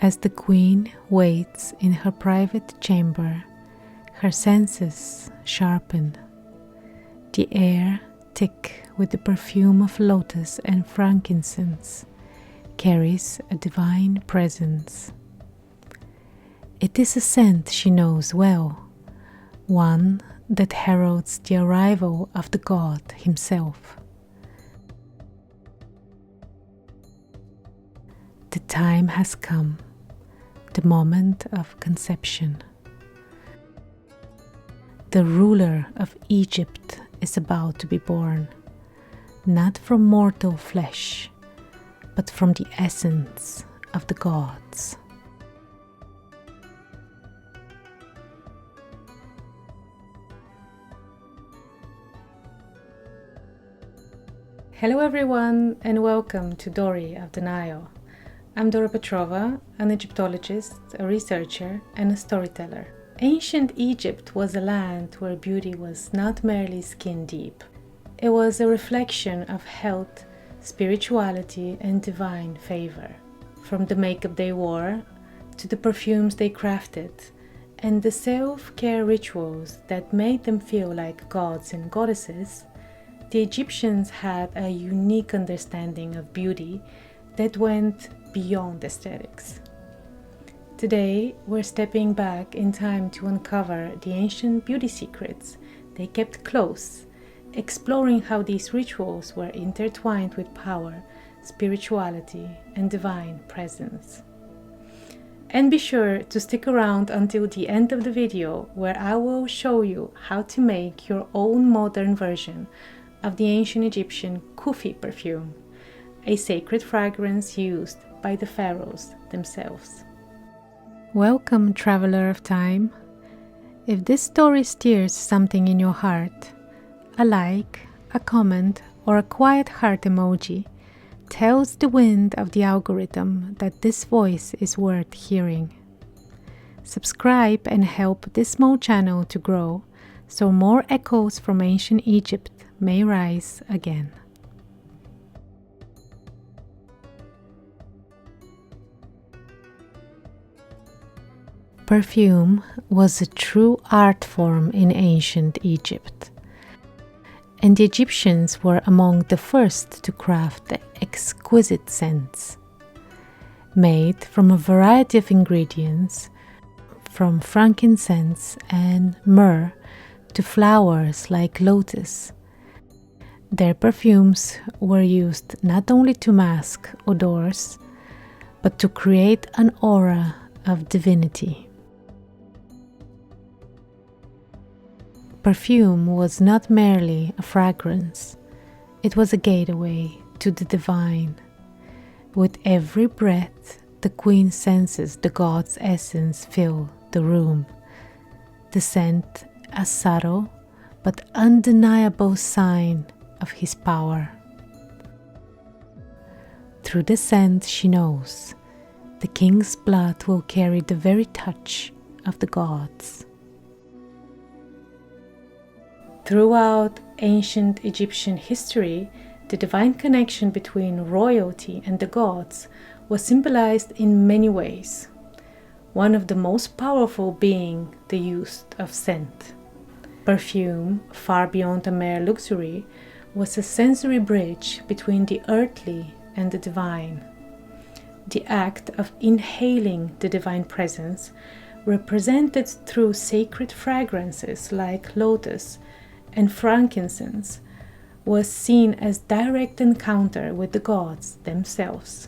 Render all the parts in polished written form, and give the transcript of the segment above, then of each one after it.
As the queen waits in her private chamber, her senses sharpen. The air, thick with the perfume of lotus and frankincense, carries a divine presence. It is a scent she knows well, one that heralds the arrival of the god himself. The time has come, the moment of conception. The ruler of Egypt is about to be born, not from mortal flesh, but from the essence of the gods. Hello everyone, and welcome to Dori of the Nile. I'm Dora Petrova, an Egyptologist, a researcher, and a storyteller. Ancient Egypt was a land where beauty was not merely skin deep. It was a reflection of health, spirituality, and divine favor. From the makeup they wore, to the perfumes they crafted, and the self-care rituals that made them feel like gods and goddesses, the Egyptians had a unique understanding of beauty that went beyond aesthetics. Today, we're stepping back in time to uncover the ancient beauty secrets they kept close, exploring how these rituals were intertwined with power, spirituality, and divine presence. And be sure to stick around until the end of the video, where I will show you how to make your own modern version of the ancient Egyptian Kufi perfume, a sacred fragrance used by the pharaohs themselves. Welcome, traveler of time. If this story stirs something in your heart, a like, a comment, or a quiet heart emoji tells the wind of the algorithm that this voice is worth hearing. Subscribe and help this small channel to grow so more echoes from ancient Egypt may rise again. Perfume was a true art form in ancient Egypt, and the Egyptians were among the first to craft the exquisite scents. Made from a variety of ingredients, from frankincense and myrrh to flowers like lotus, their perfumes were used not only to mask odors, but to create an aura of divinity. Perfume was not merely a fragrance, it was a gateway to the divine. With every breath, the queen senses the god's essence fill the room. The scent, a subtle but undeniable sign of his power. Through the scent she knows, the king's blood will carry the very touch of the gods. Throughout ancient Egyptian history, the divine connection between royalty and the gods was symbolized in many ways, one of the most powerful being the use of scent. Perfume, far beyond a mere luxury, was a sensory bridge between the earthly and the divine. The act of inhaling the divine presence, represented through sacred fragrances like lotus and frankincense, was seen as direct encounter with the gods themselves.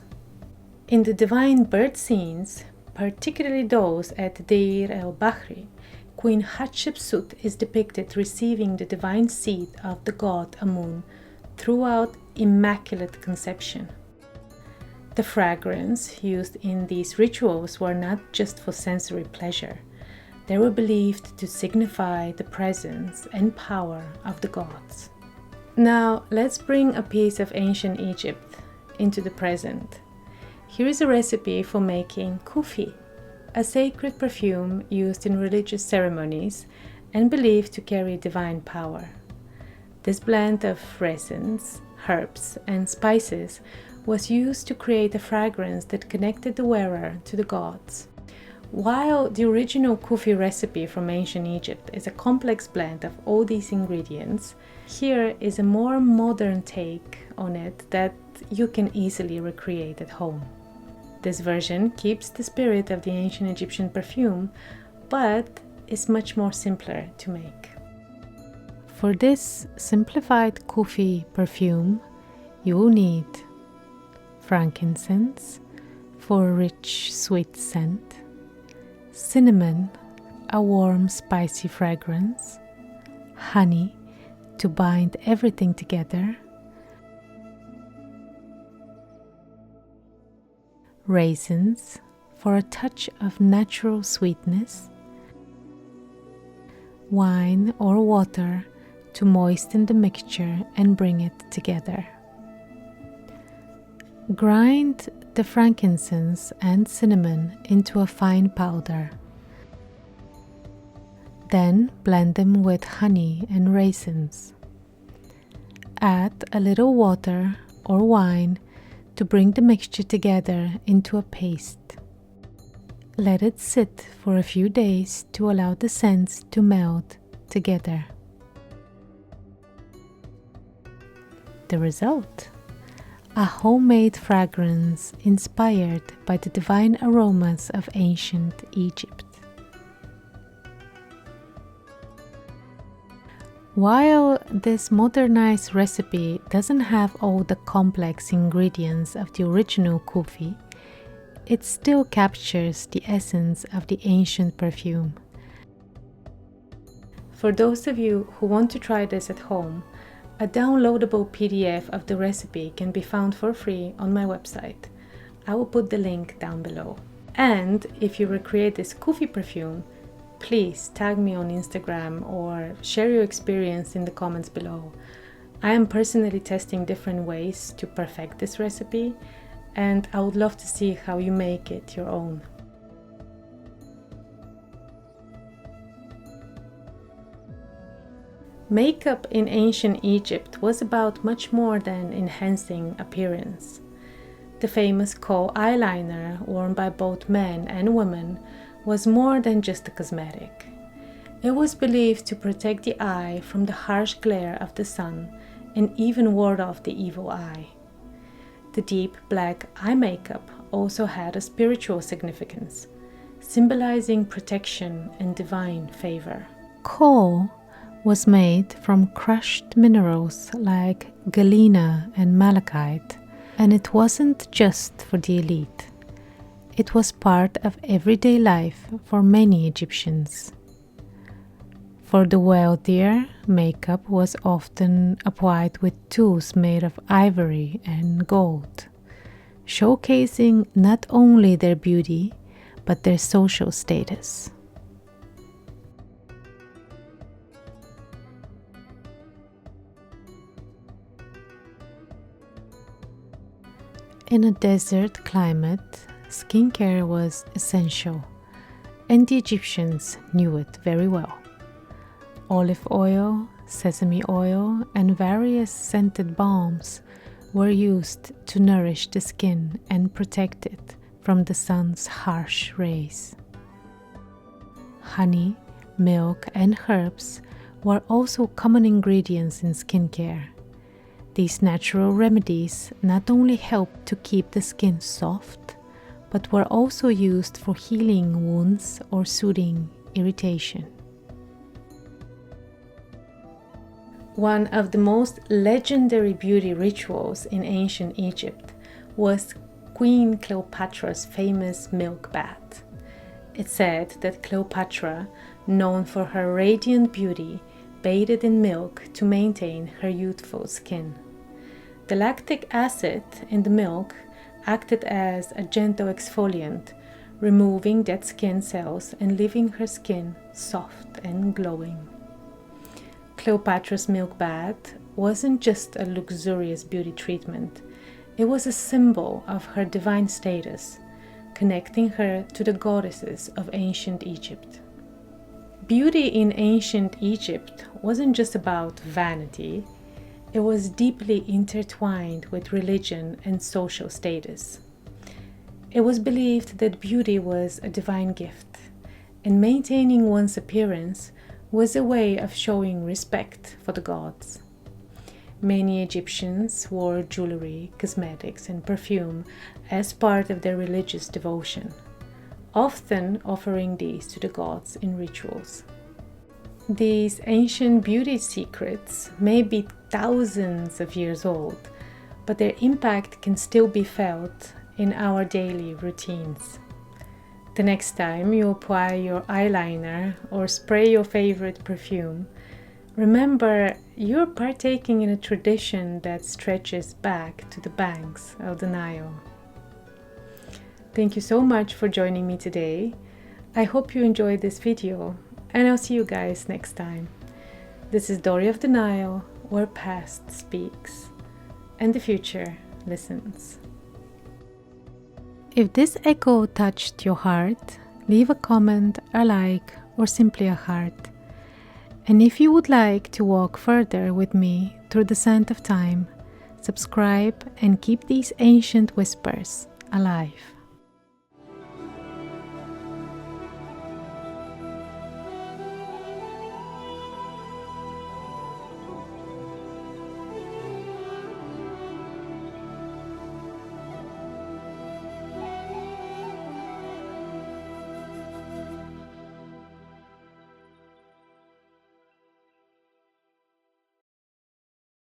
In the divine birth scenes, particularly those at Deir el-Bahri, Queen Hatshepsut is depicted receiving the divine seed of the god Amun throughout Immaculate Conception. The fragrance used in these rituals were not just for sensory pleasure. They were believed to signify the presence and power of the gods. Now, let's bring a piece of ancient Egypt into the present. Here is a recipe for making Kufi, a sacred perfume used in religious ceremonies and believed to carry divine power. This blend of resins, herbs, and spices was used to create a fragrance that connected the wearer to the gods. While the original Kufi recipe from ancient Egypt is a complex blend of all these ingredients, here is a more modern take on it that you can easily recreate at home. This version keeps the spirit of the ancient Egyptian perfume, but is much more simpler to make. For this simplified Kufi perfume, you will need frankincense for a rich sweet scent, cinnamon, a warm spicy fragrance, honey to bind everything together, raisins for a touch of natural sweetness, wine or water to moisten the mixture and bring it together. Grind the frankincense and cinnamon into a fine powder. Then blend them with honey and raisins. Add a little water or wine to bring the mixture together into a paste. Let it sit for a few days to allow the scents to melt together. The result: a homemade fragrance inspired by the divine aromas of ancient Egypt. While this modernized recipe doesn't have all the complex ingredients of the original Kufi, it still captures the essence of the ancient perfume. For those of you who want to try this at home, a downloadable PDF of the recipe can be found for free on my website. I will put the link down below. And if you recreate this Kufi perfume, please tag me on Instagram or share your experience in the comments below. I am personally testing different ways to perfect this recipe, and I would love to see how you make it your own. Makeup in ancient Egypt was about much more than enhancing appearance. The famous kohl eyeliner, worn by both men and women, was more than just a cosmetic. It was believed to protect the eye from the harsh glare of the sun and even ward off the evil eye. The deep black eye makeup also had a spiritual significance, symbolizing protection and divine favor. Kohl was made from crushed minerals like galena and malachite, and it wasn't just for the elite. It was part of everyday life for many Egyptians. For the wealthier, makeup was often applied with tools made of ivory and gold, showcasing not only their beauty, but their social status. In a desert climate, skincare was essential, and the Egyptians knew it very well. Olive oil, sesame oil, and various scented balms were used to nourish the skin and protect it from the sun's harsh rays. Honey, milk, and herbs were also common ingredients in skincare. These natural remedies not only helped to keep the skin soft, but were also used for healing wounds or soothing irritation. One of the most legendary beauty rituals in ancient Egypt was Queen Cleopatra's famous milk bath. It's said that Cleopatra, known for her radiant beauty, bathed in milk to maintain her youthful skin. The lactic acid in the milk acted as a gentle exfoliant, removing dead skin cells and leaving her skin soft and glowing. Cleopatra's milk bath wasn't just a luxurious beauty treatment, it was a symbol of her divine status, connecting her to the goddesses of ancient Egypt. Beauty in ancient Egypt wasn't just about vanity, It was deeply intertwined with religion and social status. It was believed that beauty was a divine gift, and maintaining one's appearance was a way of showing respect for the gods. Many Egyptians wore jewelry, cosmetics, and perfume as part of their religious devotion, often offering these to the gods in rituals. These ancient beauty secrets may be thousands of years old, but their impact can still be felt in our daily routines. The next time you apply your eyeliner or spray your favorite perfume, remember you're partaking in a tradition that stretches back to the banks of the Nile. Thank you so much for joining me today. I hope you enjoyed this video, and I'll see you guys next time. This is Dori of the Nile, where past speaks and the future listens. If this echo touched your heart, leave a comment, a like, or simply a heart. And if you would like to walk further with me through the sand of time, subscribe and keep these ancient whispers alive.